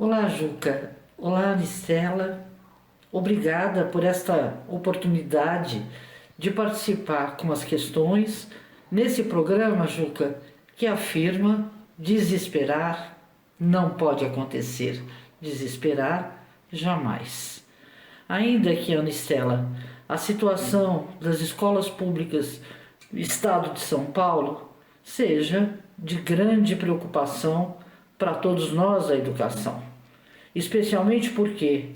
Olá, Juca. Olá, Anistela. Obrigada por esta oportunidade de participar com as questões nesse programa, Juca, que afirma desesperar não pode acontecer. Desesperar jamais. Ainda que, Anistela, a situação das escolas públicas do Estado de São Paulo seja de grande preocupação para todos nós da educação, especialmente porque,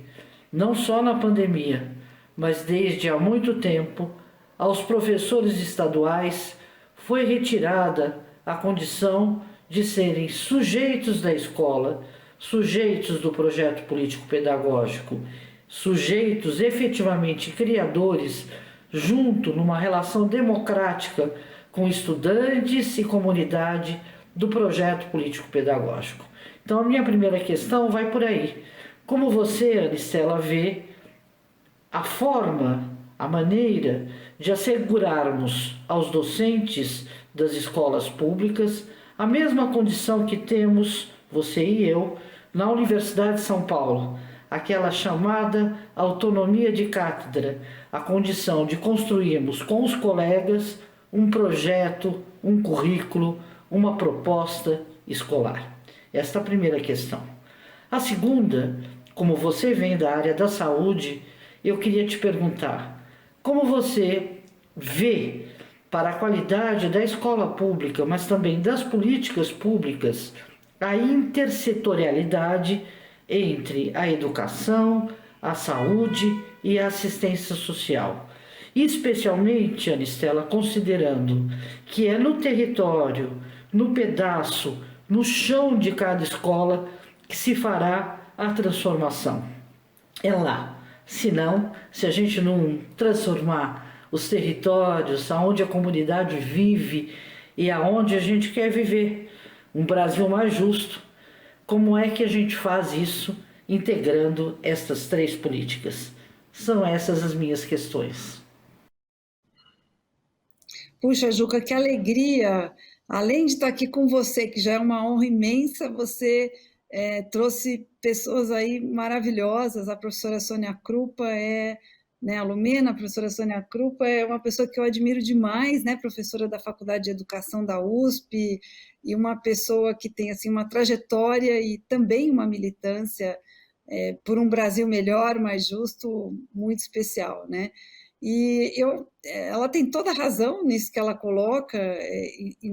não só na pandemia, mas desde há muito tempo, aos professores estaduais foi retirada a condição de serem sujeitos da escola, sujeitos do projeto político-pedagógico, sujeitos efetivamente criadores, junto numa relação democrática com estudantes e comunidade do projeto político-pedagógico. Então, a minha primeira questão vai por aí. Como você, Anistela, vê a forma, a maneira de assegurarmos aos docentes das escolas públicas a mesma condição que temos, você e eu, na Universidade de São Paulo, aquela chamada autonomia de cátedra, a condição de construirmos com os colegas um projeto, um currículo, uma proposta escolar. Esta é a primeira questão. A segunda, como você vem da área da saúde, eu queria te perguntar: como você vê para a qualidade da escola pública, mas também das políticas públicas, a intersetorialidade entre a educação, a saúde e a assistência social? Especialmente, Anistela, considerando que é no território, no pedaço, no chão de cada escola que se fará a transformação. É lá. Senão, se a gente não transformar os territórios aonde a comunidade vive e aonde a gente quer viver, um Brasil mais justo, como é que a gente faz isso integrando estas três políticas? São essas as minhas questões. Puxa, Juca, que alegria! Além de estar aqui com você, que já é uma honra imensa, você trouxe pessoas aí maravilhosas. A professora Sônia Krupa é, né, a Lumena, a professora Sônia Krupa é uma pessoa que eu admiro demais, né, professora da Faculdade de Educação da USP, e uma pessoa que tem assim uma trajetória e também uma militância por um Brasil melhor, mais justo, muito especial, né? Ela tem toda a razão nisso que ela coloca e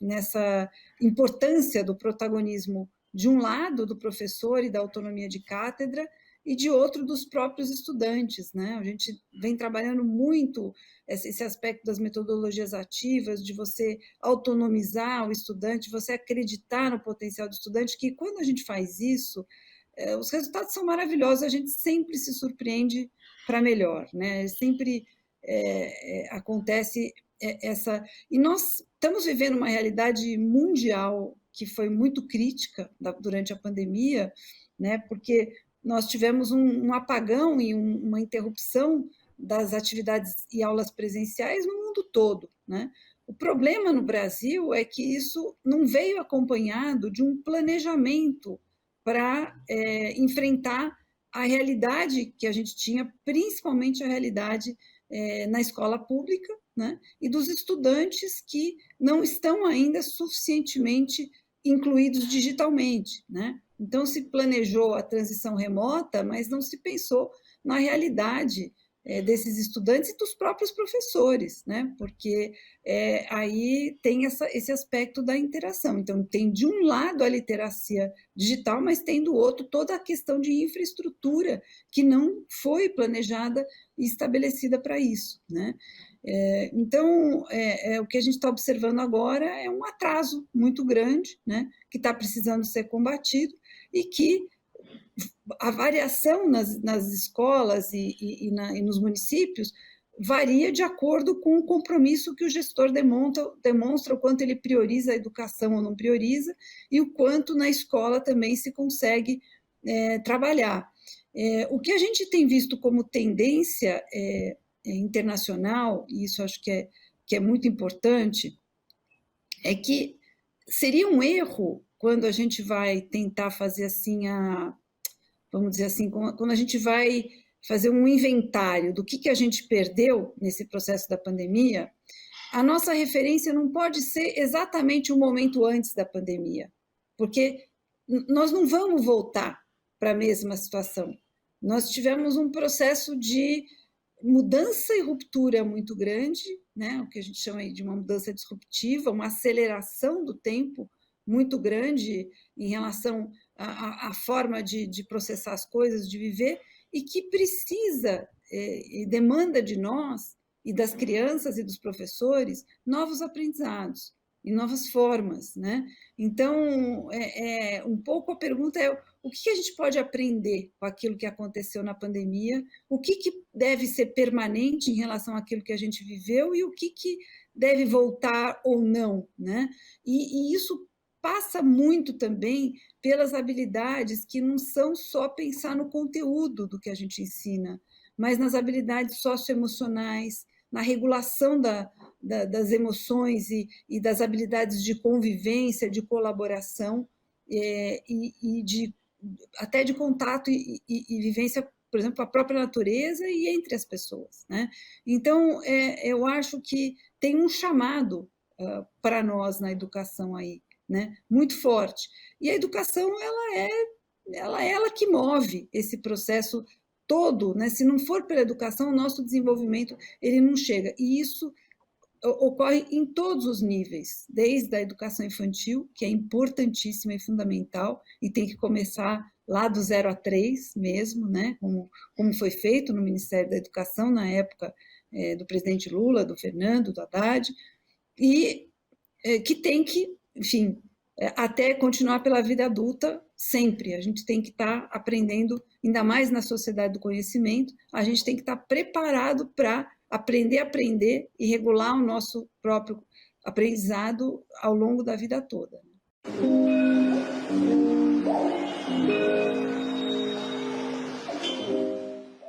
nessa importância do protagonismo, de um lado, do professor e da autonomia de cátedra, e de outro, dos próprios estudantes, né? A gente vem trabalhando muito esse aspecto das metodologias ativas, de você autonomizar o estudante, você acreditar no potencial do estudante, que quando a gente faz isso, os resultados são maravilhosos, a gente sempre se surpreende para melhor, né? Sempre acontece essa. E nós estamos vivendo uma realidade mundial que foi muito crítica durante a pandemia, né? Porque nós tivemos um apagão e uma interrupção das atividades e aulas presenciais no mundo todo, né? O problema no Brasil é que isso não veio acompanhado de um planejamento para enfrentar a realidade que a gente tinha, principalmente a realidade na escola pública, né? E dos estudantes que não estão ainda suficientemente incluídos digitalmente, né? Então, se planejou a transição remota, mas não se pensou na realidade desses estudantes e dos próprios professores, né? Porque aí tem esse aspecto da interação. Então, tem de um lado a literacia digital, mas tem do outro toda a questão de infraestrutura que não foi planejada e estabelecida para isso, né? Então, o que a gente está observando agora é um atraso muito grande, né, que está precisando ser combatido e que a variação nas escolas e nos municípios varia de acordo com o compromisso que o gestor demonstra, o quanto ele prioriza a educação ou não prioriza, e o quanto na escola também se consegue trabalhar. O que a gente tem visto como tendência internacional, e isso acho que é muito importante, é que seria um erro quando a gente vai tentar fazer assim vamos dizer assim, quando a gente vai fazer um inventário do que a gente perdeu nesse processo da pandemia, a nossa referência não pode ser exatamente o momento antes da pandemia, porque nós não vamos voltar para a mesma situação. Nós tivemos um processo de mudança e ruptura muito grande, né? O que a gente chama de uma mudança disruptiva, uma aceleração do tempo muito grande em relação à forma de processar as coisas, de viver, e que precisa e demanda de nós e das crianças e dos professores novos aprendizados e novas formas, né? Então, um pouco a pergunta é o que a gente pode aprender com aquilo que aconteceu na pandemia, o que deve ser permanente em relação àquilo que a gente viveu e o que deve voltar ou não, né? E isso passa muito também pelas habilidades que não são só pensar no conteúdo do que a gente ensina, mas nas habilidades socioemocionais, na regulação das emoções e das habilidades de convivência, de colaboração e até de contato e vivência, por exemplo, com a própria natureza e entre as pessoas, né? Então, eu acho que tem um chamado para nós na educação aí, né? Muito forte. E a educação, ela que move esse processo todo, né? Se não for pela educação, o nosso desenvolvimento ele não chega. E isso ocorre em todos os níveis, desde a educação infantil, que é importantíssima e fundamental, e tem que começar lá do 0 a 3 mesmo, né? Como foi feito no Ministério da Educação, na época do presidente Lula, do Fernando, do Haddad, e que tem que, enfim, até continuar pela vida adulta, sempre. A gente tem que estar aprendendo, ainda mais na sociedade do conhecimento, a gente tem que estar preparado para aprender a aprender e regular o nosso próprio aprendizado ao longo da vida toda.